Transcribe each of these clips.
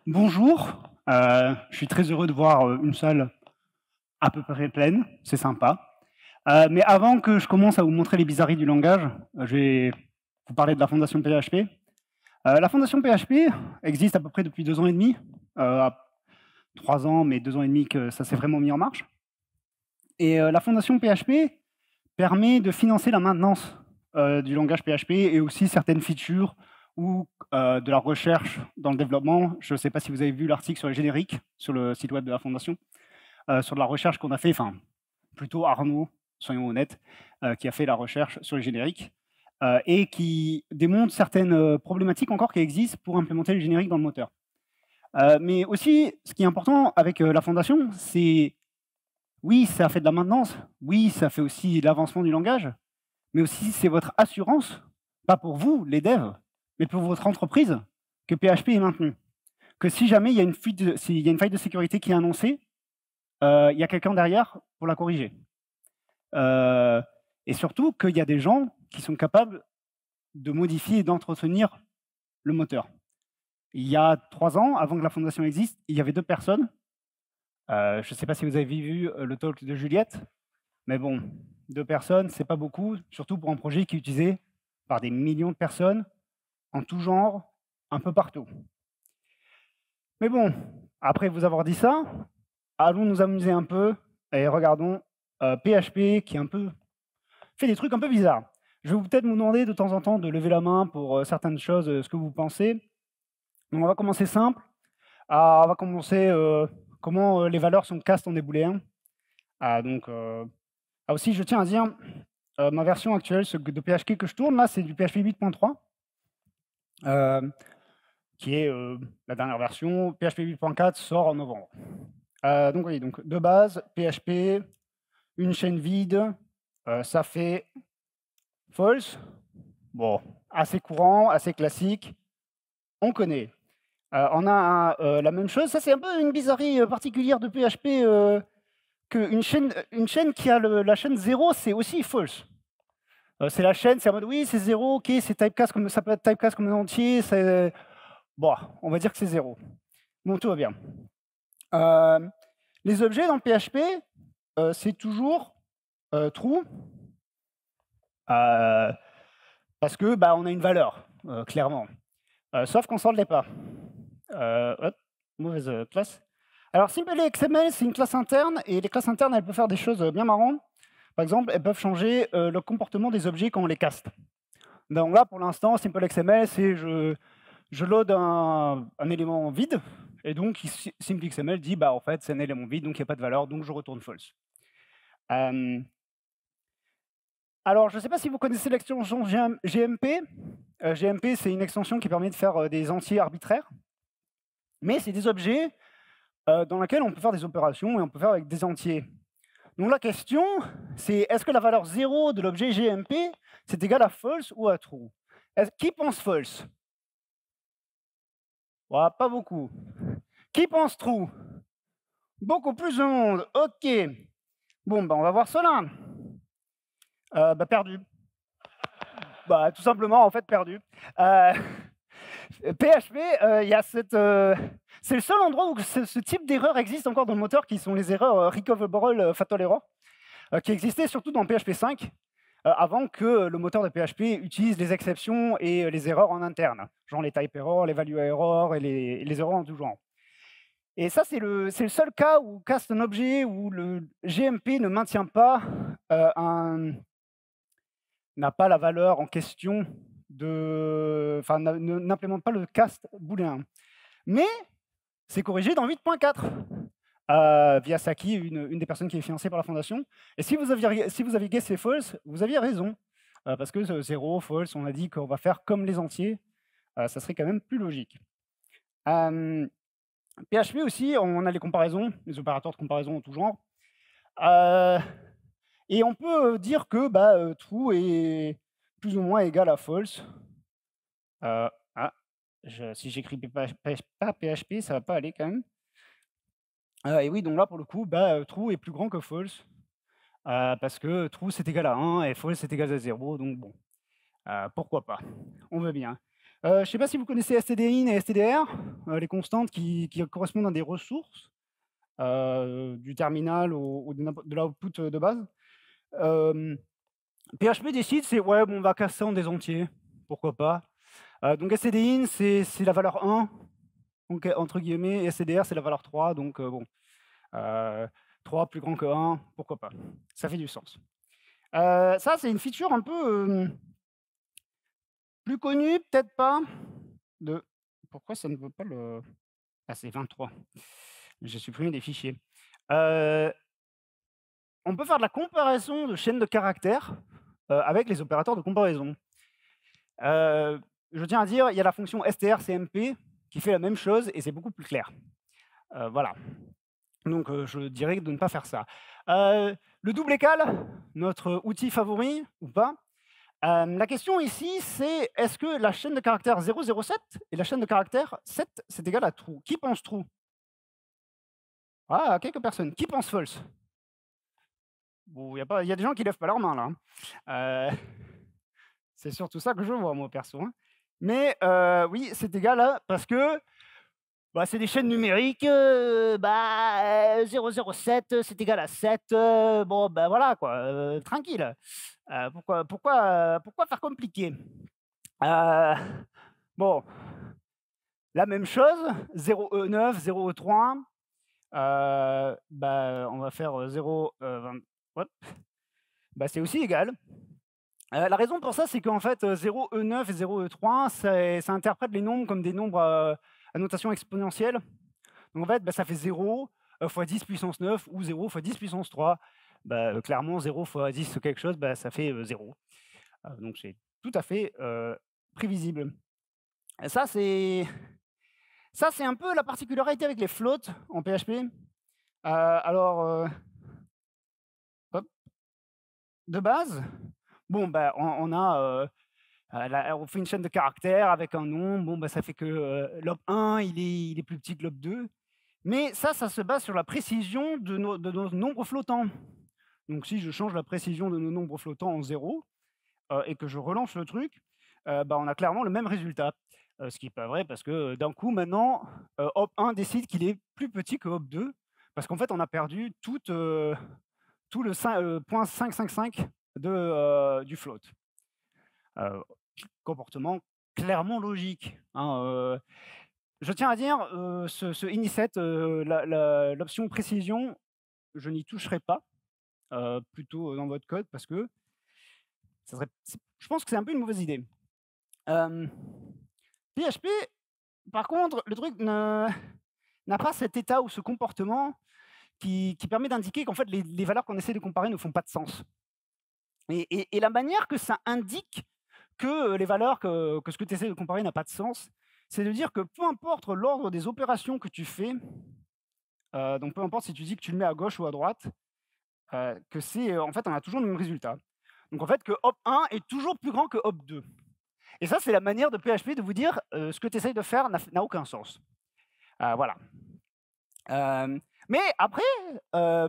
Bonjour, je suis très heureux de voir une salle à peu près pleine, c'est sympa. Mais avant que je commence à vous montrer les bizarreries du langage, je vais vous parler de la fondation PHP. La fondation PHP existe à peu près depuis 2 ans et demi, 3 ans, mais 2 ans et demi que ça s'est vraiment mis en marche. Et la fondation PHP permet de financer la maintenance du langage PHP et aussi certaines features ou de la recherche dans le développement. Je ne sais pas si vous avez vu l'article sur les génériques sur le site web de la Fondation, sur de la recherche qu'on a fait, enfin, plutôt Arnaud, soyons honnêtes, qui a fait la recherche sur les génériques et qui démontre certaines problématiques encore qui existent pour implémenter les génériques dans le moteur. Mais aussi, ce qui est important avec la Fondation, c'est, oui, ça fait de la maintenance, oui, ça fait aussi l'avancement du langage, mais aussi c'est votre assurance, pas pour vous, les devs, mais pour votre entreprise, que PHP est maintenu. Que si jamais il y a une faille de sécurité qui est annoncée, il y a quelqu'un derrière pour la corriger. Et surtout qu'il y a des gens qui sont capables de modifier et d'entretenir le moteur. Il y a 3 ans, avant que la fondation existe, il y avait 2 personnes. Je ne sais pas si vous avez vu le talk de Juliette, mais bon, 2 personnes, c'est pas beaucoup, surtout pour un projet qui est utilisé par des millions de personnes, en tout genre, un peu partout. Mais bon, après vous avoir dit ça, allons nous amuser un peu et regardons PHP qui fait des trucs un peu bizarres. Je vais peut-être vous demander de temps en temps de lever la main pour certaines choses, ce que vous pensez. Donc on va commencer simple. On va commencer comment les valeurs sont cast en des booléens. Aussi, je tiens à dire, ma version actuelle de PHP que je tourne, là, c'est du PHP 8.3. Qui est la dernière version. PHP 8.4 sort en novembre. Donc oui, donc de base, PHP, une chaîne vide, ça fait false. Bon, assez courant, assez classique. On connaît. On a la même chose. Ça, c'est un peu une bizarrerie particulière de PHP, qu'une chaîne qui a la chaîne 0, c'est aussi false. C'est la chaîne, c'est en mode oui, c'est 0, ok, c'est typecast comme ça peut être typecast comme un entier, c'est bon, on va dire que c'est 0. Bon, tout va bien. Les objets dans le PHP, c'est toujours true, parce que on a une valeur, clairement. Sauf qu'on ne s'en l'est pas. Hop, mauvaise classe. Alors, SimpleXML, c'est une classe interne, et les classes internes, elles peuvent faire des choses bien marrantes. Par exemple, elles peuvent changer le comportement des objets quand on les caste. Donc là, pour l'instant, SimpleXML, c'est je load un élément vide, et donc SimpleXML dit, en fait, c'est un élément vide, donc il n'y a pas de valeur, donc je retourne false. Alors, je ne sais pas si vous connaissez l'extension GMP. GMP, c'est une extension qui permet de faire des entiers arbitraires, mais c'est des objets dans lesquels on peut faire des opérations et on peut faire avec des entiers. Donc la question, c'est est-ce que la valeur 0 de l'objet GMP, c'est égal à false ou à true? Qui pense false? Ouais, pas beaucoup. Qui pense true? Beaucoup plus de monde. OK. Bon, on va voir cela. Perdu. Tout simplement, en fait, perdu. PHP, il y a c'est le seul endroit où ce type d'erreur existe encore dans le moteur, qui sont les erreurs recoverable fatal error, qui existaient surtout dans PHP 5, avant que le moteur de PHP utilise les exceptions et les erreurs en interne, genre les type errors, les value errors et les erreurs en tout genre. Et ça, c'est le seul cas où cast un objet où le GMP ne maintient pas n'a pas la valeur en question n'implémente pas le cast booléen. Mais c'est corrigé dans 8.4 via Saki, une des personnes qui est financée par la fondation. Et si vous aviez guessé false, vous aviez raison. Parce que 0, false, on a dit qu'on va faire comme les entiers. Ça serait quand même plus logique. PHP aussi, on a les comparaisons, les opérateurs de comparaison en tout genre. Euh, et on peut dire que true est plus ou moins égal à false. Euh, ah, si j'écris pas PHP, ça va pas aller quand même. Et oui, donc là, pour le coup, true est plus grand que false, parce que true, c'est égal à 1 et false, c'est égal à 0. Donc bon, pourquoi pas? On veut bien. Je ne sais pas si vous connaissez stdin et stdr, les constantes qui correspondent à des ressources du terminal ou de l'output de base. PHP décide, c'est ouais, bon, on va casser en des entiers, pourquoi pas. Donc stdin, c'est la valeur 1, donc, entre guillemets, et stdr, c'est la valeur 3, donc bon. 3 plus grand que 1, pourquoi pas. Ça fait du sens. Ça, c'est une feature un peu plus connue, peut-être pas. Pourquoi ça ne veut pas le... Ah, c'est 23. J'ai supprimé des fichiers. On peut faire de la comparaison de chaînes de caractères avec les opérateurs de comparaison. Je tiens à dire, il y a la fonction strcmp qui fait la même chose et c'est beaucoup plus clair. Voilà. Donc, je dirais de ne pas faire ça. Le double égal, notre outil favori ou pas. La question ici, c'est est-ce que la chaîne de caractères 007 et la chaîne de caractères 7, c'est égal à true? Qui pense true? Ah, quelques personnes. Qui pense false? Bon, il y a des gens qui lèvent pas leurs mains, là. C'est surtout ça que je vois, moi, perso. Hein. Mais oui, c'est égal à... Parce que c'est des chaînes numériques. 007, c'est égal à 7. Bon, voilà, quoi. Tranquille. Pourquoi faire compliqué? Bon, la même chose. 0E9, 0E3. On va faire 0,20. C'est aussi égal. La raison pour ça, c'est qu'en fait, 0E9 et 0E3, ça interprète les nombres comme des nombres à notation exponentielle. Donc en fait, ça fait 0 fois 10 puissance 9 ou 0 fois 10 puissance 3. Clairement, 0 fois 10 quelque chose, ça fait 0. Donc c'est tout à fait prévisible. Et ça, c'est un peu la particularité avec les floats en PHP. Alors, hop, de base, bon, on fait une chaîne de caractères avec un nombre. Bon, ça fait que lob1, il est plus petit que lob2. Mais ça se base sur la précision de nos nombres flottants. Donc, si je change la précision de nos nombres flottants en 0 et que je relance le truc, on a clairement le même résultat. Ce qui n'est pas vrai parce que d'un coup, maintenant, hop1 décide qu'il est plus petit que hop2 parce qu'en fait, on a perdu tout le 0.555 du float. Comportement clairement logique. Hein, je tiens à dire, ce ini7, l'option précision, je n'y toucherai pas, plutôt dans votre code, parce que je pense que c'est un peu une mauvaise idée. PHP, par contre, le truc n'a pas cet état ou ce comportement qui permet d'indiquer qu'en fait, les valeurs qu'on essaie de comparer ne font pas de sens. Et la manière que ça indique que les valeurs, que ce que tu essaies de comparer n'a pas de sens, c'est de dire que peu importe l'ordre des opérations que tu fais, donc peu importe si tu dis que tu le mets à gauche ou à droite, que c'est en fait on a toujours le même résultat. Donc en fait que hop1 est toujours plus grand que hop2. Et ça, c'est la manière de PHP de vous dire ce que tu essayes de faire n'a aucun sens. Voilà. Mais après,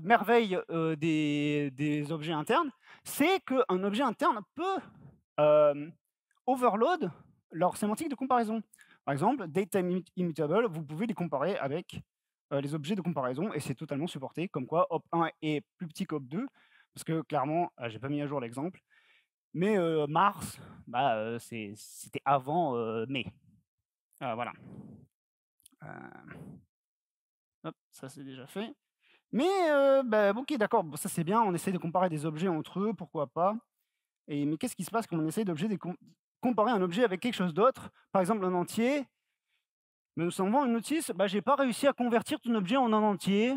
merveille des objets internes, c'est qu'un objet interne peut overload leur sémantique de comparaison. Par exemple, datetime immutable, vous pouvez les comparer avec les objets de comparaison et c'est totalement supporté, comme quoi hop1 est plus petit qu'hop2, parce que clairement, j'ai pas mis à jour l'exemple, mais mars, c'était avant mai. Voilà. Hop, ça c'est déjà fait. Mais ok, d'accord, ça c'est bien, on essaie de comparer des objets entre eux, pourquoi pas. Mais qu'est-ce qui se passe quand on essaie de comparer un objet avec quelque chose d'autre, par exemple un entier? Mais nous envoie une notice, j'ai pas réussi à convertir ton objet en un entier.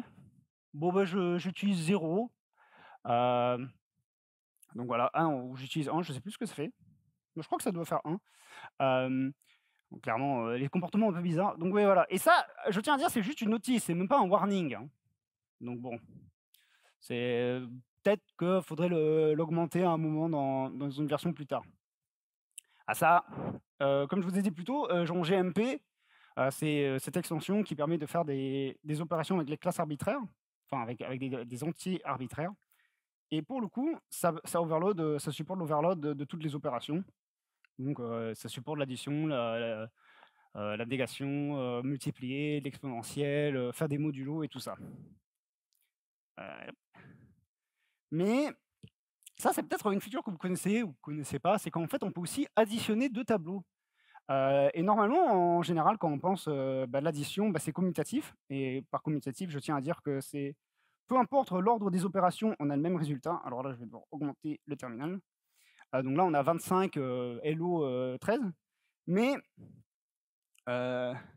Bon, j'utilise 0. Donc voilà, 1 ou j'utilise 1, je sais plus ce que ça fait. Mais je crois que ça doit faire 1. Donc clairement, les comportements un peu bizarres. Donc oui, voilà. Et ça, je tiens à dire, c'est juste une notice, c'est même pas un warning. Hein. Donc bon, Peut-être qu'il faudrait l'augmenter à un moment dans une version plus tard. Ah ça, comme je vous ai dit plus tôt, Jon GMP, c'est, cette extension qui permet de faire des opérations avec les classes arbitraires, enfin avec des entiers arbitraires. Et pour le coup, ça supporte l'overload de toutes les opérations. Donc, ça supporte l'addition, la négation, multiplier, l'exponentielle, faire des modulos et tout ça. Heu, mais ça, c'est peut-être une feature que vous connaissez ou que vous connaissez pas, c'est qu'en fait, on peut aussi additionner 2 tableaux. Et normalement, en général, quand on pense, l'addition, c'est commutatif et par commutatif, je tiens à dire que c'est peu importe l'ordre des opérations, on a le même résultat. Alors là, je vais devoir augmenter le terminal. Donc là, on a 25, hello, 13. Mais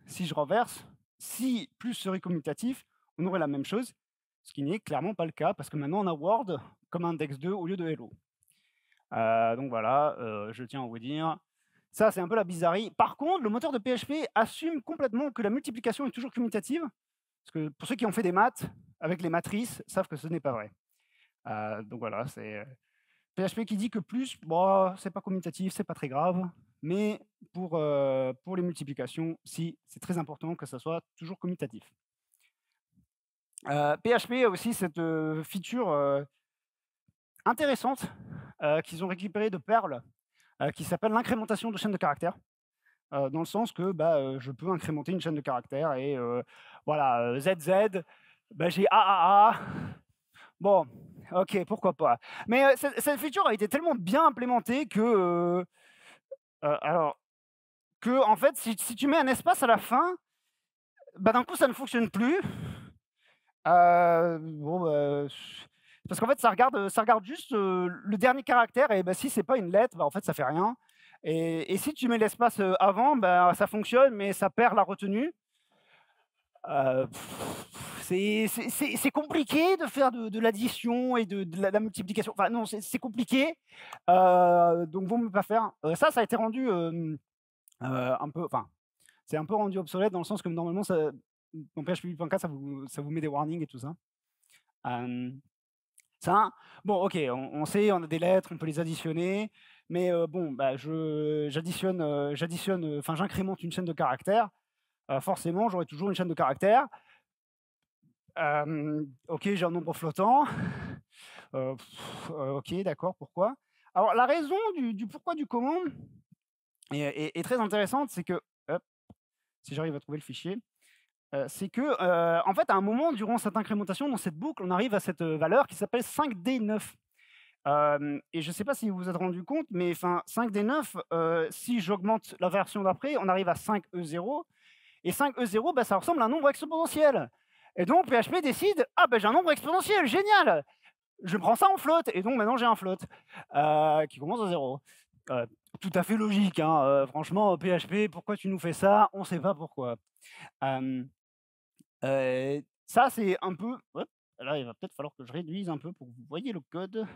si je renverse, si plus serait commutatif, on aurait la même chose, ce qui n'est clairement pas le cas parce que maintenant on a Word comme index 2 au lieu de hello. Donc voilà, je tiens à vous dire, ça c'est un peu la bizarrerie. Par contre, le moteur de PHP assume complètement que la multiplication est toujours commutative, parce que pour ceux qui ont fait des maths avec les matrices, savent que ce n'est pas vrai. Donc voilà, c'est PHP qui dit que plus, bon, c'est pas commutatif, c'est pas très grave, mais pour les multiplications, si, c'est très important que ça soit toujours commutatif. PHP a aussi cette feature intéressante qu'ils ont récupérée de Perl, qui s'appelle l'incrémentation de chaîne de caractères. Dans le sens que je peux incrémenter une chaîne de caractères et voilà, ZZ, j'ai AAA. Bon, ok, pourquoi pas. Mais cette feature a été tellement bien implémentée que en fait, si tu mets un espace à la fin, d'un coup, ça ne fonctionne plus. Parce qu'en fait, ça regarde juste le dernier caractère et si c'est pas une lettre, en fait, ça fait rien. Et si tu mets l'espace avant, ça fonctionne, mais ça perd la retenue. C'est compliqué de faire de l'addition et de la multiplication. Enfin non, c'est compliqué. Donc vaut mieux pas faire. Ça a été rendu un peu, enfin, c'est un peu rendu obsolète dans le sens que normalement, dans PHP 8.4, ça vous met des warnings et tout ça. Bon, ok, on sait, on a des lettres, on peut les additionner, mais j'incrémente une chaîne de caractères. Forcément, j'aurai toujours une chaîne de caractères. Ok, j'ai un nombre flottant. Ok, d'accord, pourquoi? Alors, la raison du pourquoi du comment est très intéressante, c'est que, hop, si j'arrive à trouver le fichier, c'est que, en fait, à un moment, durant cette incrémentation, dans cette boucle, on arrive à cette valeur qui s'appelle 5D9. Et je ne sais pas si vous vous êtes rendu compte, mais 5D9, si j'augmente la version d'après, on arrive à 5E0. Et 5E0, ça ressemble à un nombre exponentiel. Et donc PHP décide, j'ai un nombre exponentiel, génial, je prends ça en float, et donc maintenant j'ai un float qui commence à 0. Tout à fait logique, hein, franchement, PHP, pourquoi tu nous fais ça? On ne sait pas pourquoi. Ça, c'est un peu... Hop, là, il va peut-être falloir que je réduise un peu pour que vous voyez le code.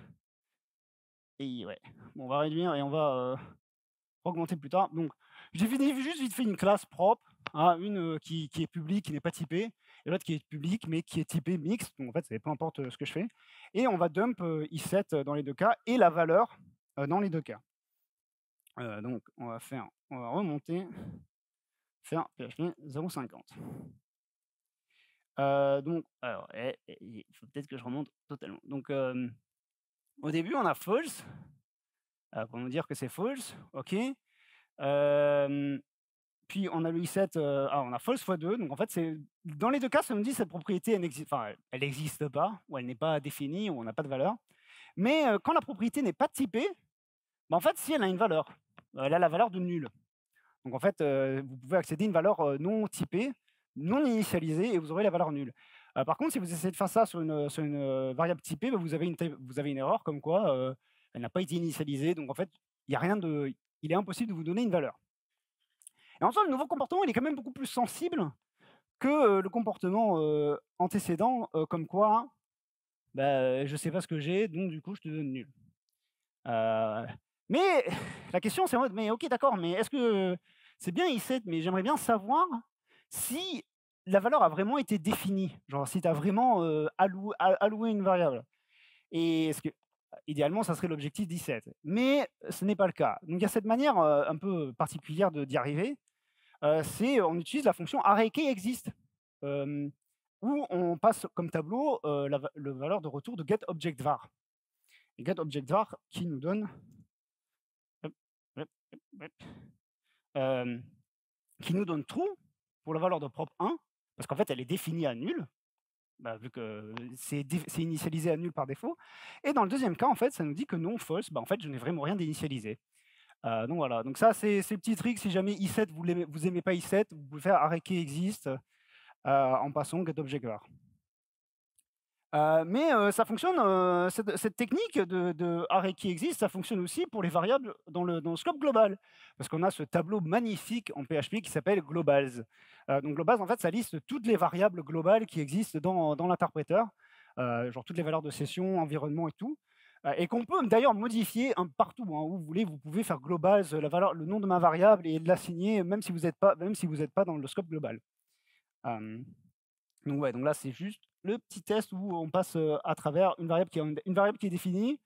Et ouais, bon, on va réduire et on va augmenter plus tard. Donc, j'ai juste vite fait une classe propre, une qui est publique, qui n'est pas typée, et l'autre qui est publique, mais qui est typée mixte. Donc, en fait, peu importe ce que je fais. Et on va dump i7 dans les deux cas, et la valeur dans les deux cas. Donc, on va remonter, faire PHP 0.50. Donc, alors, il faut peut-être que je remonte totalement. Donc, au début, on a false, pour nous dire que c'est false, ok. Puis on a le i7, on a false x 2, donc en fait, dans les deux cas, ça me dit que cette propriété, elle n'existe pas, ou elle n'est pas définie, ou on n'a pas de valeur. Mais quand la propriété n'est pas typée, en fait, si elle a une valeur, elle a la valeur de nul. Donc en fait, vous pouvez accéder à une valeur non typée, non initialisée, et vous aurez la valeur nulle. Par contre, si vous essayez de faire ça sur une variable typée, vous avez une erreur comme quoi elle n'a pas été initialisée. Donc en fait, il est impossible de vous donner une valeur. Et en soi, le nouveau comportement, il est quand même beaucoup plus sensible que le comportement antécédent, comme quoi, je ne sais pas ce que j'ai, donc du coup, je te donne nul. Mais la question, c'est en mode, mais ok, d'accord, mais est-ce que c'est bien i7, mais j'aimerais bien savoir si la valeur a vraiment été définie, genre si tu as vraiment alloué une variable. Et idéalement, ça serait l'objectif 17. Mais ce n'est pas le cas. Donc il y a cette manière un peu particulière d'y arriver. C'est on utilise la fonction arrayKeyExist, où on passe comme tableau la valeur de retour de getObjectVar. Et getObjectVar qui nous donne hop, hop, hop, hop, qui nous donne true pour la valeur de prop 1, parce qu'en fait elle est définie à nul, vu que c'est initialisé à nul par défaut. Et dans le deuxième cas, en fait, ça nous dit que non false, en fait je n'ai vraiment rien d'initialisé. Donc voilà, donc ça c'est le petit trick. Si jamais i7 vous aimez pas i7, vous pouvez faire arrayKeyExist en passant getObjectVar. Mais ça fonctionne, cette technique de arrayKeyExist, ça fonctionne aussi pour les variables dans le scope global. Parce qu'on a ce tableau magnifique en PHP qui s'appelle globals. Donc globals, en fait, ça liste toutes les variables globales qui existent dans l'interpréteur, genre toutes les valeurs de session, environnement et tout, et qu'on peut d'ailleurs modifier partout où vous voulez. Vous pouvez faire globals, le nom de ma variable, et l'assigner même si vous n'êtes pas dans le scope global. Donc ouais, donc là c'est juste le petit test où on passe à travers une variable qui est définie,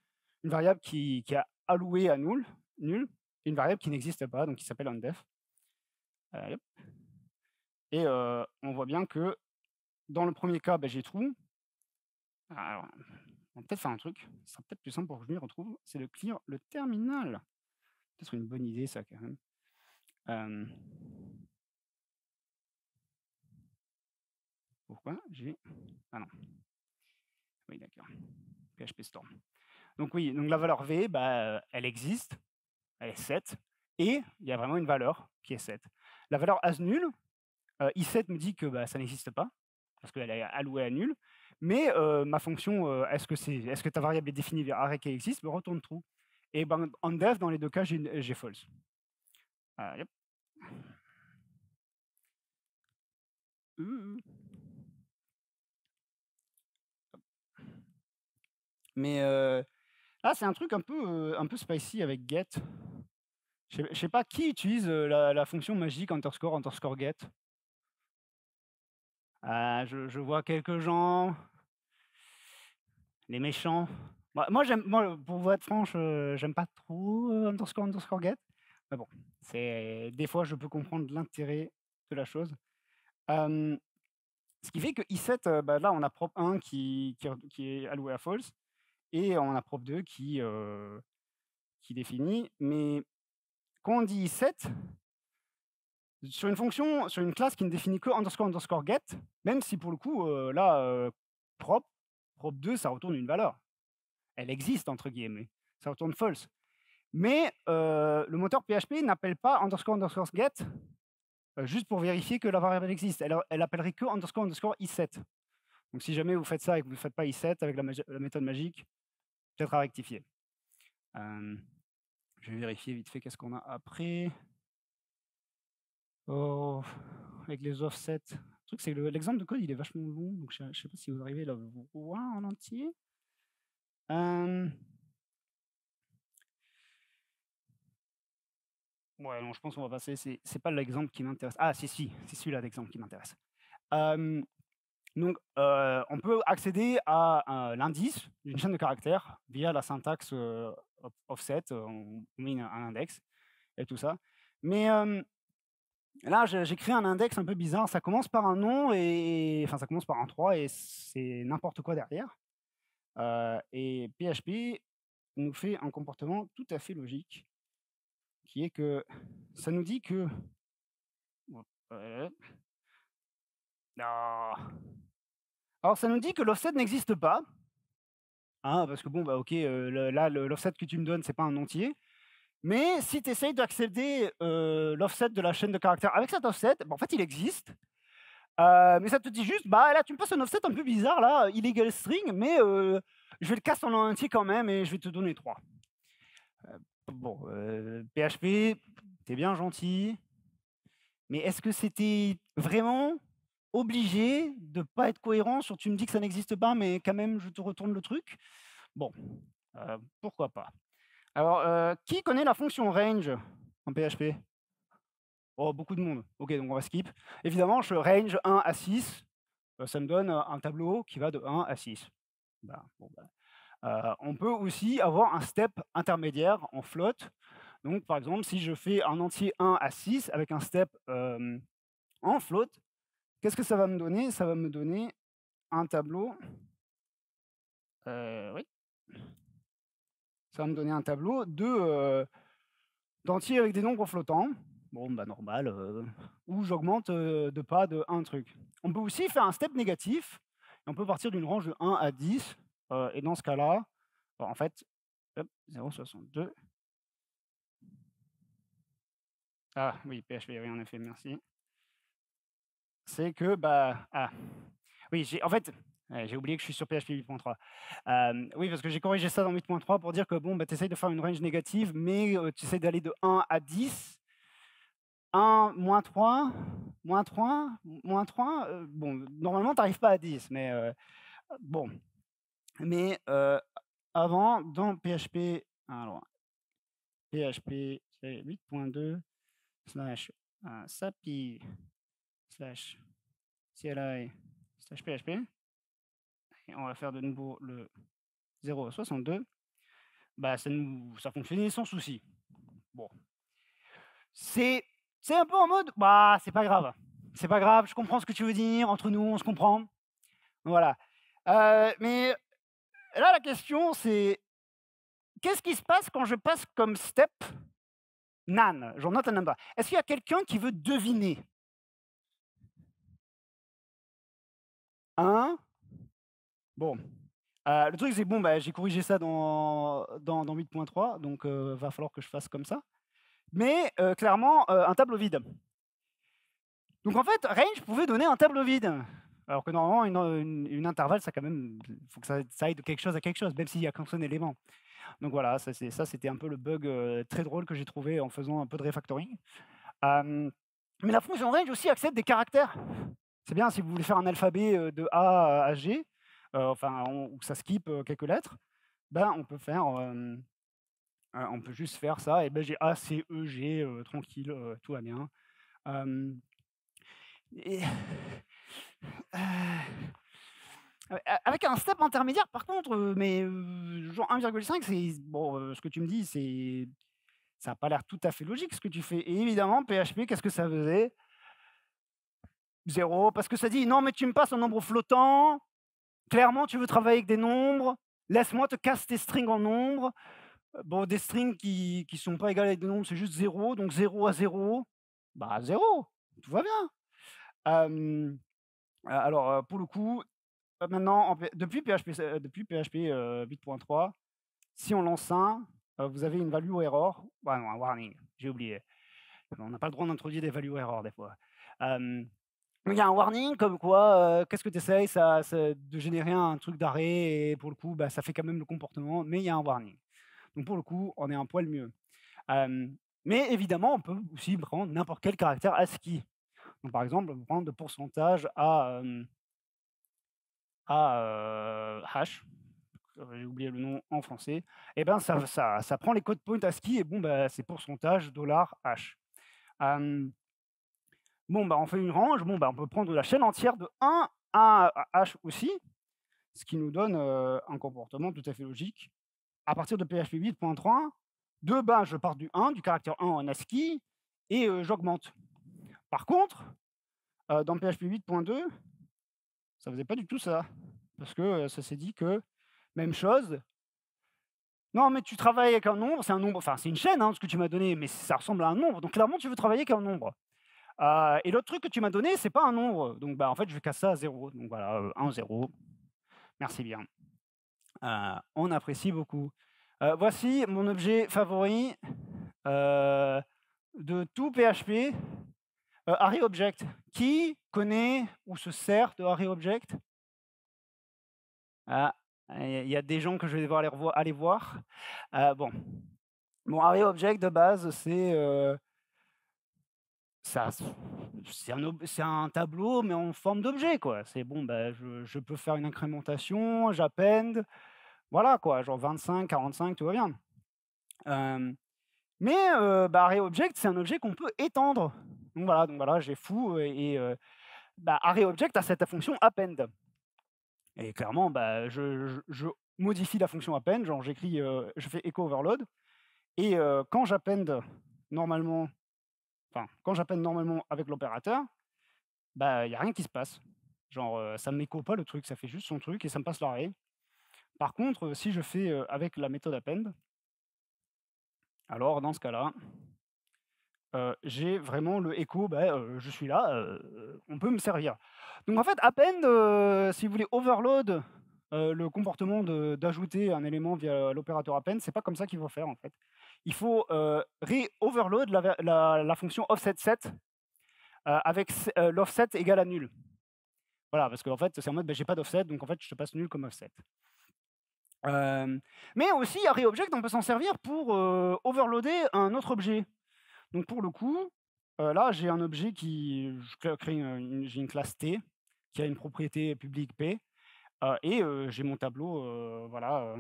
une variable qui est allouée à nul, et une variable qui n'existe pas, donc qui s'appelle ondef. Et on voit bien que dans le premier cas, j'ai true. Alors, on va peut-être faire un truc, ce sera peut-être plus simple pour que je m'y retrouve, c'est de clear le terminal. Peut-être une bonne idée ça quand même. Pourquoi j'ai... Ah non. Oui, d'accord. PHP Storm. Donc oui, donc la valeur V, elle existe, elle est 7, et il y a vraiment une valeur qui est 7. La valeur as nul, i7 me dit que ça n'existe pas, parce qu'elle est allouée à nul, mais ma fonction, est-ce que ta variable est définie via arrayKeyExist, me retourne true. Et en dev, dans les deux cas, j'ai false. Yep. Mais là, c'est un truc un peu spicy avec get. Je sais pas qui utilise la fonction magique __ get. Je vois quelques gens, les méchants. Moi, pour vous être franche, j'aime pas trop __ get. Mais bon, des fois, je peux comprendre l'intérêt de la chose. Ce qui fait que i7, là, on a prop 1 qui est alloué à false, et on a prop 2 qui définit. Mais quand on dit i7, sur une classe qui ne définit que __ get, même si pour le coup, là, prop 2, ça retourne une valeur. Elle existe, entre guillemets. Ça retourne false. Mais le moteur PHP n'appelle pas __ get juste pour vérifier que la variable existe. Elle appellerait que __ i7. Donc si jamais vous faites ça et que vous ne faites pas i7 avec la méthode magique, peut-être à rectifier. Je vais vérifier vite fait qu'est-ce qu'on a après. Oh, avec les offsets. Le truc, c'est que l'exemple de code, il est vachement long, donc je ne sais pas si vous arrivez à le voir en entier. Ouais, non, je pense qu'on va passer. C'est pas l'exemple qui m'intéresse. Ah, c'est celui-là l'exemple qui m'intéresse. Donc, on peut accéder à l'indice d'une chaîne de caractères via la syntaxe offset. On met un index et tout ça. Mais là, j'ai créé un index un peu bizarre. Ça commence par un nom, enfin, ça commence par un 3 et c'est n'importe quoi derrière. Et PHP nous fait un comportement tout à fait logique, qui est que ça nous dit que... Alors, ça nous dit que l'offset n'existe pas. Parce que bon, ok, là, l'offset que tu me donnes, c'est pas un entier. Mais si tu essayes d'accéder l'offset de la chaîne de caractères avec cet offset, en fait, il existe. Mais ça te dit juste, là, tu me passes un offset un peu bizarre, là, illegal string, mais je vais le casser en entier quand même et je vais te donner 3. Bon, PHP, t'es bien gentil, mais est-ce que c'était vraiment obligé de pas être cohérent sur tu me dis que ça n'existe pas, mais quand même, je te retourne le truc? Bon, pourquoi pas. Alors, qui connaît la fonction range en PHP? Oh, beaucoup de monde. OK, donc on va skip. Évidemment, je range 1 à 6, ça me donne un tableau qui va de 1 à 6. Bah, bon, bah, on peut aussi avoir un step intermédiaire en float. Donc, par exemple, si je fais un entier 1 à 6 avec un step en float, qu'est-ce que ça va me donner? Ça va me donner un tableau. Oui. Ça va me donner un tableau d'entiers avec des nombres flottants. Bon, bah normal, où j'augmente de pas de un truc. On peut aussi faire un step négatif, et on peut partir d'une range de 1 à 10, et dans ce cas-là, bon, en fait, hop, 0,62. Ah oui, PHP, oui, en effet, merci. C'est que, bah, oui, en fait, ouais, j'ai oublié que je suis sur PHP 8.3. Oui, parce que j'ai corrigé ça dans 8.3 pour dire que, bon, bah, tu essayes de faire une range négative, mais tu essayes d'aller de 1 à 10. 1, -3, -3, -3, bon, normalement, tu n'arrives pas à 10, mais bon. Mais avant, dans PHP, alors, PHP 8.2 slash sapi slash CLI slash PHP, et on va faire de nouveau le 0.62, bah, ça fonctionnait sans souci. Bon. C'est un peu en mode, bah, c'est pas grave. C'est pas grave, je comprends ce que tu veux dire, entre nous, on se comprend. Voilà. Mais là, la question, c'est qu'est-ce qui se passe quand je passe comme step nan? J'en note un number. Est-ce qu'il y a quelqu'un qui veut deviner? 1. Bon. Le truc, c'est bon, bah, j'ai corrigé ça dans 8.3, donc va falloir que je fasse comme ça. Mais clairement, un tableau vide. Donc en fait, range pouvait donner un tableau vide. Alors que normalement, une intervalle, ça quand même, faut que ça aille de quelque chose à quelque chose, même s'il y a qu'un seul élément. Donc voilà, ça c'était un peu le bug très drôle que j'ai trouvé en faisant un peu de refactoring. Mais la fonction range aussi accepte des caractères. C'est bien si vous voulez faire un alphabet de A à G, enfin, ou que ça skip quelques lettres, ben on peut faire, on peut juste faire ça, et ben j'ai A, C, E, G, tranquille, tout va bien. Et avec un step intermédiaire, par contre, mais genre 1,5, c'est bon, ce que tu me dis, ça n'a pas l'air tout à fait logique ce que tu fais. Et évidemment, PHP, qu'est-ce que ça faisait? 0, parce que ça dit: «Non, mais tu me passes un nombre flottant, clairement tu veux travailler avec des nombres, laisse-moi te casse tes strings en nombres». Bon, des strings qui sont pas égales avec des nombres, c'est juste 0, donc 0 à 0, bah 0, tout va bien. Alors, pour le coup, maintenant, depuis PHP 8.3, si on lance un, vous avez une value error, bah non, un warning, j'ai oublié. On n'a pas le droit d'introduire des value error des fois. Il y a un warning comme quoi, qu'est-ce que tu essayes de générer un truc d'arrêt, et pour le coup, bah, ça fait quand même le comportement, mais il y a un warning. Donc pour le coup, on est un poil mieux. Mais évidemment, on peut aussi prendre n'importe quel caractère ASCII. Donc par exemple, on peut prendre de pourcentage à hash, j'ai oublié le nom en français, et ben ça prend les codes point ASCII, et bon, bah, c'est pourcentage $h. Bon, bah, on fait une range, bon, bah, on peut prendre la chaîne entière de 1 à h aussi, ce qui nous donne un comportement tout à fait logique. À partir de PHP 8.3, de base, je pars du 1, du caractère 1 en ASCII, et j'augmente. Par contre, dans PHP 8.2, ça faisait pas du tout ça, parce que ça s'est dit que, même chose, non, mais tu travailles avec un nombre, c'est un nombre, enfin c'est une chaîne, ce que tu m'as donné, mais ça ressemble à un nombre, donc clairement tu veux travailler avec un nombre. Et l'autre truc que tu m'as donné, c'est pas un nombre, donc bah, en fait je vais casser ça à 0, donc voilà, 1, 0, merci bien. On apprécie beaucoup. Voici mon objet favori de tout PHP, ArrayObject. Qui connaît ou se sert de ArrayObject? Ah, il y a des gens que je vais devoir aller voir. Bon, ArrayObject de base, c'est un tableau, mais en forme d'objet, quoi. C'est bon, bah, je peux faire une incrémentation, j'append, voilà, quoi, genre 25, 45, tout va bien. Mais ArrayObject, c'est un objet qu'on peut étendre. Donc voilà, j'ai foo ArrayObject a cette fonction append. Et clairement, bah, je modifie la fonction append, genre j'écris, je fais echo overload et quand j'append normalement, quand j'append normalement avec l'opérateur, bah, il y a rien qui se passe. Genre, ça m'écho pas le truc, ça fait juste son truc et ça me passe l'array. Par contre, si je fais, avec la méthode append, alors dans ce cas-là, j'ai vraiment le echo, je suis là, on peut me servir. Donc en fait, append, si vous voulez overload, le comportement d'ajouter un élément via l'opérateur append, c'est pas comme ça qu'il faut faire en fait. Il faut, re-overload la fonction offsetSet, avec l'offset égale à nul. Voilà, parce qu'en fait, c'est en mode, j'ai pas d'offset, donc en fait, je te passe nul comme offset. Mais aussi, ArrayObject, on peut s'en servir pour overloader un autre objet. Donc pour le coup, là, j'ai un objet je crée j'ai une classe T qui a une propriété publique P, et j'ai mon tableau, voilà,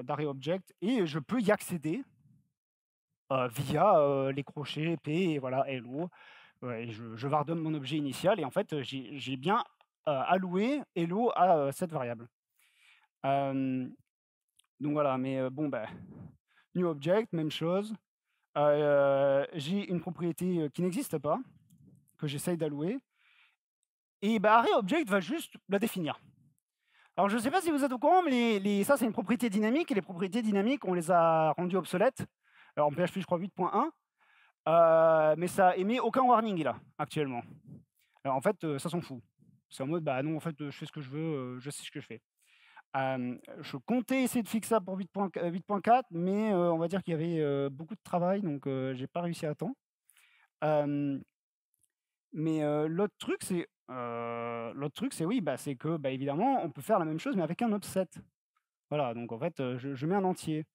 d'ArrayObject, et je peux y accéder via les crochets P et voilà, hello. Et je vardomne mon objet initial et en fait, j'ai bien alloué hello à cette variable. Donc voilà, mais bon, new object, même chose. J'ai une propriété qui n'existe pas, que j'essaye d'allouer. Et ArrayObject va juste la définir. Alors, je ne sais pas si vous êtes au courant, mais ça, c'est une propriété dynamique. Et les propriétés dynamiques, on les a rendues obsolètes. Alors, en PHP, je crois 8.1. Mais ça émet aucun warning, là, actuellement. Alors, en fait, ça s'en fout. C'est en mode, non, en fait, je fais ce que je veux, je sais ce que je fais. Je comptais essayer de fixer ça pour 8.4, mais on va dire qu'il y avait beaucoup de travail, donc j'ai pas réussi à temps. Mais l'autre truc, c'est oui, c'est que, évidemment, on peut faire la même chose, mais avec un offset. Voilà, donc en fait, je mets un entier.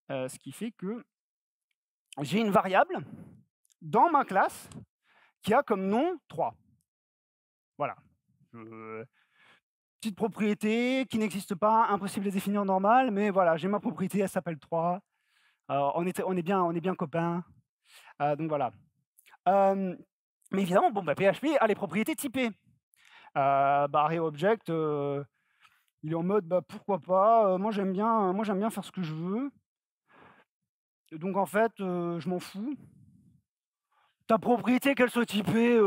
Ce qui fait que j'ai une variable dans ma classe qui a comme nom 3. Voilà. Petite propriété qui n'existe pas, impossible à définir normal, mais voilà, j'ai ma propriété, elle s'appelle 3. On est bien copains. Donc voilà. Mais évidemment, PHP a les propriétés typées. ArrayObject, il est en mode pourquoi pas, moi j'aime bien faire ce que je veux. Donc en fait, je m'en fous. Ta propriété qu'elle soit typée, je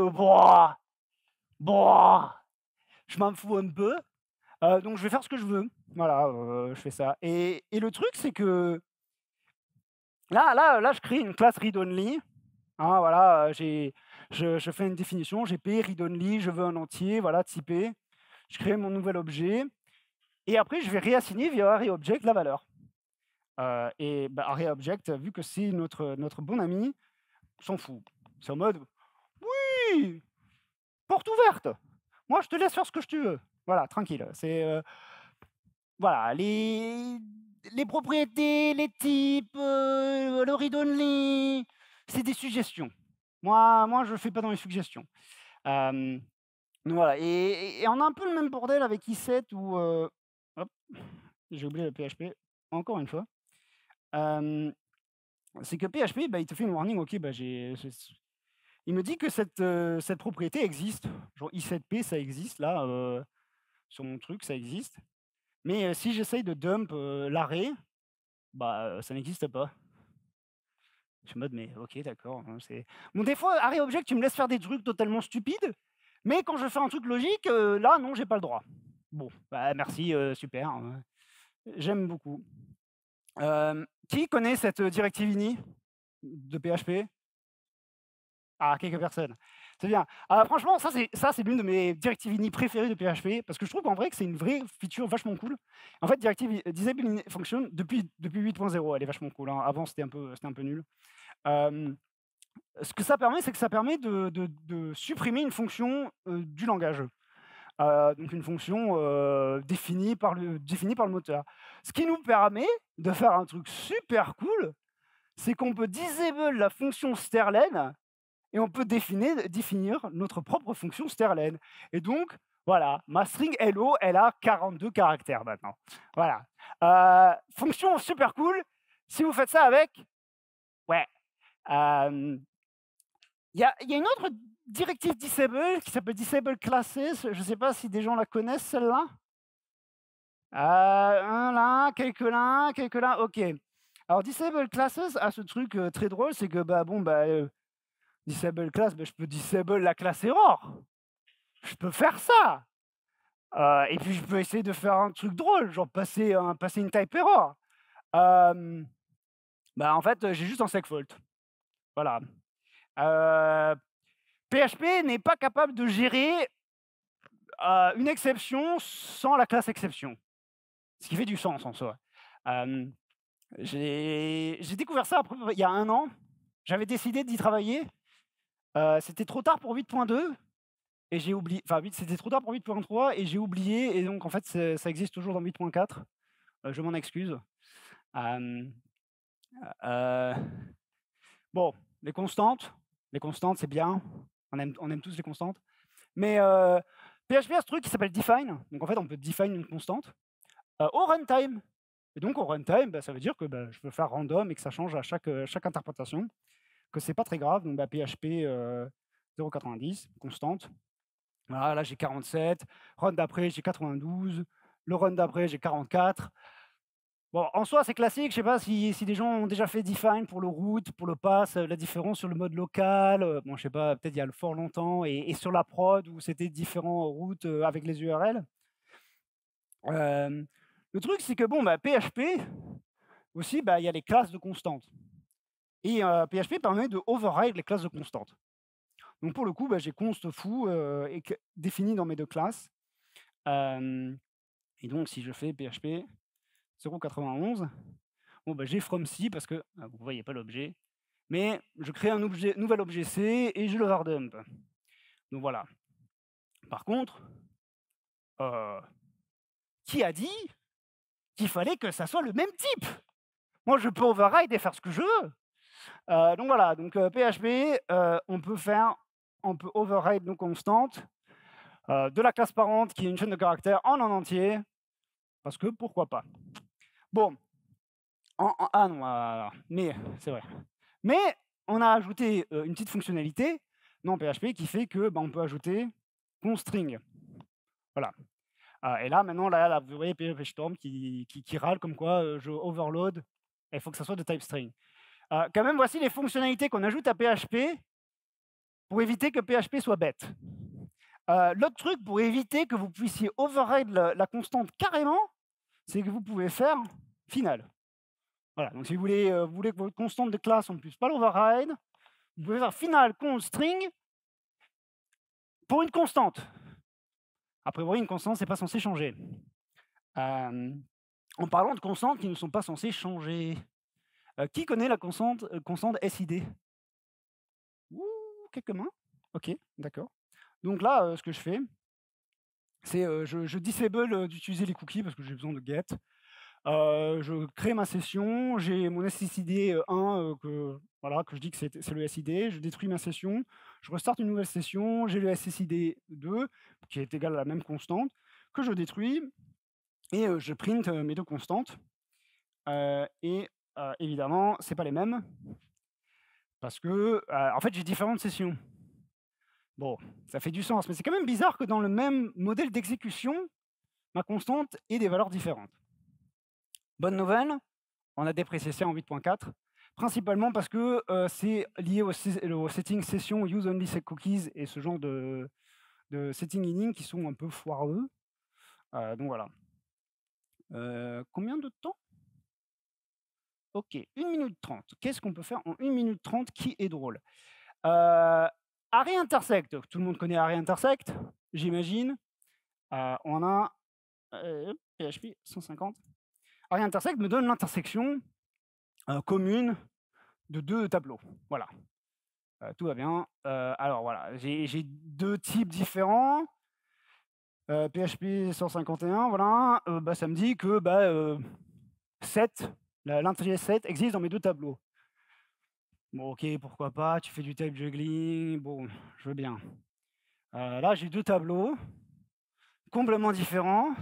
m'en fous un peu. Donc je vais faire ce que je veux. Voilà, je fais ça. Et le truc, c'est que là, je crée une classe read-only. Hein, voilà, je fais une définition, GP, read-only, je veux un entier, voilà, typé. Je crée mon nouvel objet. Et après, je vais réassigner via ArrayObject la valeur. ArrayObject, vu que c'est notre bon ami, s'en fout. C'est en mode, oui, porte ouverte. Moi, je te laisse faire ce que tu veux. Voilà, tranquille. C'est voilà, les propriétés, les types, le read-only, c'est des suggestions. Moi, je ne fais pas dans les suggestions. Donc voilà, et on a un peu le même bordel avec i7 où... hop, j'ai oublié le PHP, encore une fois. C'est que PHP, il te fait une warning, ok, il me dit que cette propriété existe. Genre i7p, ça existe, là, sur mon truc, ça existe. Mais si j'essaye de dump l'array, ça n'existe pas. Je suis en mode, mais ok, d'accord. Hein, bon, des fois, ArrayObject, tu me laisses faire des trucs totalement stupides, mais quand je fais un truc logique, là, non, j'ai pas le droit. Bon, merci, super. Hein. J'aime beaucoup. Qui connaît cette directive ini de PHP? Ah, quelques personnes. C'est bien. Franchement, ça, c'est l'une de mes directives ini préférées de PHP, parce que je trouve qu'en vrai, que c'est une vraie feature vachement cool. En fait, directive disable ini function, depuis 8.0, elle est vachement cool. Hein. Avant, c'était un peu nul. Ce que ça permet, c'est que ça permet de supprimer une fonction du langage. Donc une fonction définie par le moteur. Ce qui nous permet de faire un truc super cool, c'est qu'on peut disable la fonction strlen et on peut définir notre propre fonction strlen. Et donc, voilà, ma string hello, elle a 42 caractères maintenant. Voilà. Fonction super cool. Si vous faites ça avec, ouais. Il y a une autre directive disable qui s'appelle disable classes. Je ne sais pas si des gens la connaissent, celle-là. Un là, quelques là, OK. Alors disable classes a ce truc, très drôle, c'est que, disable class, je peux disable la classe error. Je peux faire ça. Et puis je peux essayer de faire un truc drôle, genre passer une type error. Hem, En fait, j'ai juste un segfault. Voilà. PHP n'est pas capable de gérer, une exception sans la classe exception. Ce qui fait du sens en soi. Hem, j'ai découvert ça il y a 1 an. J'avais décidé d'y travailler. C'était trop tard pour 8.2 et j'ai oublié, enfin c'était trop tard pour 8.3 et j'ai oublié, et donc en fait ça existe toujours dans 8.4. Je m'en excuse. Hem, heu, bon, les constantes c'est bien. On aime tous les constantes. Mais PHP a ce truc qui s'appelle define. Donc en fait, on peut define une constante au runtime. Et donc au runtime, ça veut dire que je peux faire random et que ça change à chaque interprétation, que c'est pas très grave. Donc PHP 0,90, constante. Voilà, là j'ai 47. Run d'après, j'ai 92. Le run d'après, j'ai 44. Bon, en soi, c'est classique. Je sais pas si des gens ont déjà fait define pour le root, pour le pass, la différence sur le mode local. Bon, je sais pas, peut-être il y a le fort longtemps et sur la prod où c'était différents routes avec les URL. Le truc, c'est que PHP aussi, il y a les classes de constantes. Et PHP permet de override les classes de constantes. Donc pour le coup, j'ai const foo défini dans mes 2 classes. Et donc si je fais PHP 0,91, j'ai from C parce que vous ne voyez pas l'objet, mais je crée un nouvel objet C et je le vardump. Donc voilà. Par contre, qui a dit qu'il fallait que ça soit le même type? Moi, je peux override et faire ce que je veux. Donc voilà, donc PHP, on peut override nos constantes de la classe parente qui est une chaîne de caractères en entier, parce que pourquoi pas. Bon, ah non, mais c'est vrai. Mais on a ajouté une petite fonctionnalité dans PHP qui fait que on peut ajouter constring. Voilà. Et là, maintenant, là, vous voyez PHP Storm qui râle comme quoi je overload, et il faut que ça soit de type string. Quand même, voici les fonctionnalités qu'on ajoute à PHP pour éviter que PHP soit bête. L'autre truc pour éviter que vous puissiez override la constante carrément, c'est que vous pouvez faire final. Voilà, donc si vous voulez que votre constante de classe, on ne puisse pas l'override, vous pouvez faire final const string pour une constante. A priori, une constante, c'est pas censé changer. En parlant de constantes qui ne sont pas censées changer, qui connaît la constante SID? Ouh, quelques mains? OK, d'accord. Donc là, ce que je fais, c'est je disable d'utiliser les cookies parce que j'ai besoin de get. Je crée ma session, j'ai mon SSID 1 que je dis que c'est le SID, je détruis ma session, je restarte une nouvelle session, j'ai le SSID 2 qui est égal à la même constante que je détruis et je print mes 2 constantes. Évidemment, c'est pas les mêmes parce que en fait, j'ai différentes sessions. Bon, ça fait du sens, mais c'est quand même bizarre que dans le même modèle d'exécution, ma constante ait des valeurs différentes. Bonne nouvelle, on a déprécié ça en 8.4, principalement parce que c'est lié au setting session use only set cookies et ce genre de setting inning qui sont un peu foireux. Donc voilà. Combien de temps? OK, 1 minute 30. Qu'est-ce qu'on peut faire en 1 minute 30 qui est drôle? Array intersect, tout le monde connaît array intersect, j'imagine. On a PHP 150. Array intersect me donne l'intersection commune de 2 tableaux. Voilà. Tout va bien. Alors voilà, j'ai 2 types différents. PHP 151, voilà. Ça me dit que 7, l'intéger 7 existe dans mes 2 tableaux. Bon, OK, pourquoi pas, tu fais du type juggling, bon, je veux bien. Là, j'ai 2 tableaux complètement différents,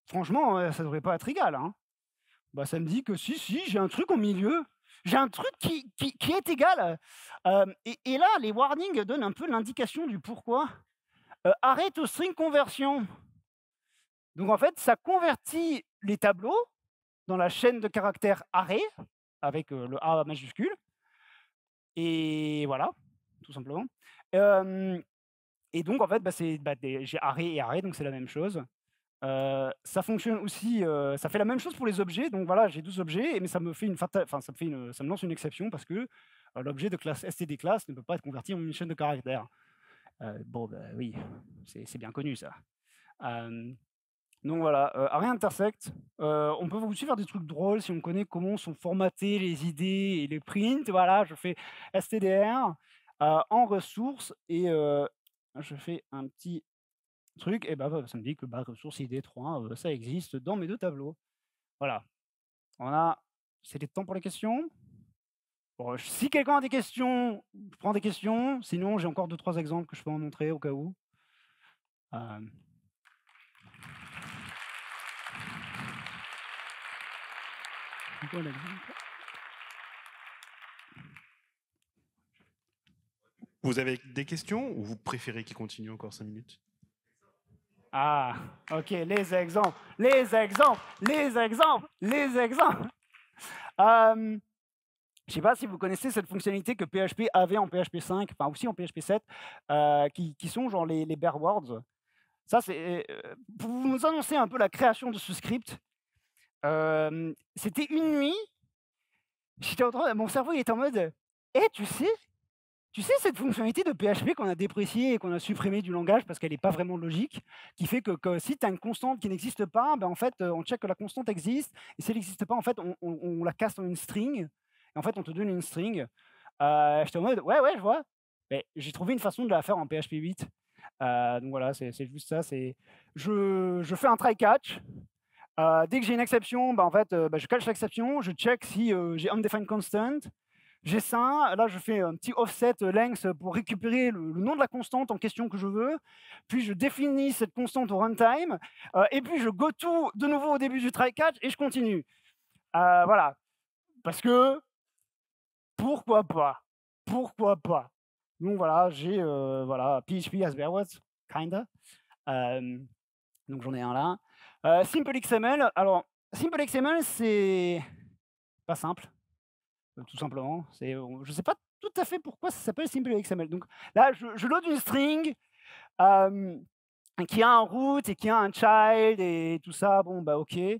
franchement, ça devrait pas être égal, hein. Ça me dit que si, j'ai un truc au milieu j'ai un truc qui est égal. Et là, les warnings donnent un peu l'indication du pourquoi. Arrête au string conversion. Donc en fait, ça convertit les tableaux dans la chaîne de caractères array, avec le A majuscule. Et voilà, tout simplement. Et donc en fait, j'ai array et array, donc c'est la même chose. Ça fonctionne aussi, ça fait la même chose pour les objets. Donc voilà, j'ai 12 objets, mais ça me fait ça me lance une exception parce que l'objet de classe std class ne peut pas être converti en une chaîne de caractères. Oui, c'est bien connu ça. Donc voilà, array intersect, on peut aussi faire des trucs drôles si on connaît comment sont formatées les idées et les prints. Voilà, je fais stdr en ressources et je fais un petit truc et ça me dit que ressource id3, ça existe dans mes 2 tableaux. Voilà. C'est le temps pour les questions. Bon, si quelqu'un a des questions, je prends des questions. Sinon, j'ai encore 2-3 exemples que je peux en montrer au cas où. C'est quoi l'exemple? Vous avez des questions ou vous préférez qu'il continue encore 5 minutes? Ah, ok, les exemples, les exemples, les exemples, les exemples. Je ne sais pas si vous connaissez cette fonctionnalité que PHP avait en PHP 5, enfin aussi en PHP 7, qui sont genre les bear words. Ça, c'est pour vous annoncer un peu la création de ce script. C'était une nuit, mon cerveau il était en mode, tu sais cette fonctionnalité de PHP qu'on a dépréciée et qu'on a supprimée du langage parce qu'elle n'est pas vraiment logique, qui fait que si tu as une constante qui n'existe pas, en fait, on check que la constante existe, et si elle n'existe pas, en fait, on la casse en une string, et en fait, on te donne une string. J'étais en mode, ouais, je vois. Mais j'ai trouvé une façon de la faire en PHP 8. Donc voilà, c'est juste ça. Je fais un try-catch. Dès que j'ai une exception, en fait, je cache l'exception, je check si j'ai undefined constant. J'ai ça, là je fais un petit offset length pour récupérer le nom de la constante en question que je veux, puis je définis cette constante au runtime, et puis je go to de nouveau au début du try-catch et je continue. Voilà, parce que pourquoi pas? Pourquoi pas? Donc voilà, j'ai PHP as bare words, kinda. Donc j'en ai un là. Simple XML, alors Simple XML c'est pas simple. Tout simplement. Je ne sais pas tout à fait pourquoi ça s'appelle Simple XML. Donc là, je load une string qui a un root et qui a un child et tout ça. Bon, ok. Je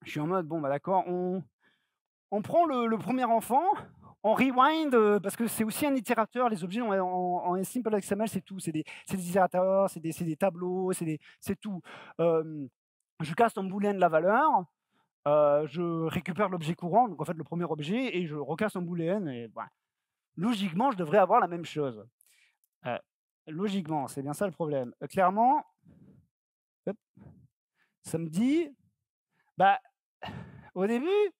suis en mode, d'accord, on prend le premier enfant, on rewind, parce que c'est aussi un itérateur. Les objets en Simple XML, c'est tout. C'est des itérateurs, c'est des tableaux, c'est tout. Je casse en boolean la valeur. Je récupère l'objet courant, donc en fait le premier objet, et je recasse en booléen. Et logiquement, je devrais avoir la même chose. Logiquement, c'est bien ça le problème. Clairement, ça me dit, au début,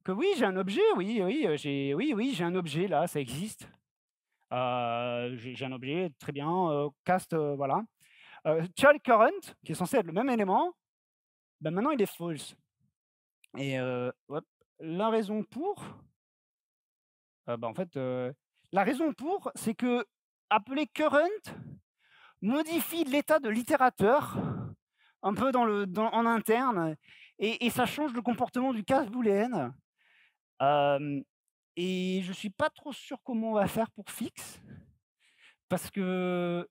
que oui, j'ai un objet, j'ai un objet là, ça existe. J'ai un objet, très bien, cast, voilà. Child current, qui est censé être le même élément, maintenant il est false. Et la raison pour, en fait, la raison pour, c'est que appeler current modifie l'état de l'itérateur un peu en interne, et ça change le comportement du cast booléen. Et je suis pas trop sûr comment on va faire pour fix, parce que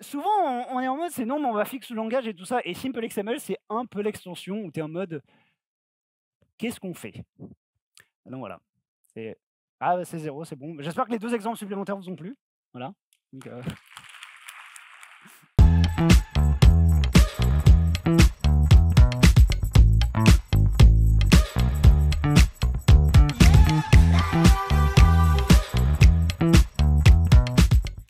souvent on est en mode c'est non, mais on va fix le langage et tout ça, et Simple XML c'est un peu l'extension où tu es en mode qu'est-ce qu'on fait? Donc voilà. C'est 0, c'est bon. J'espère que les 2 exemples supplémentaires vous ont plu. Voilà. Donc,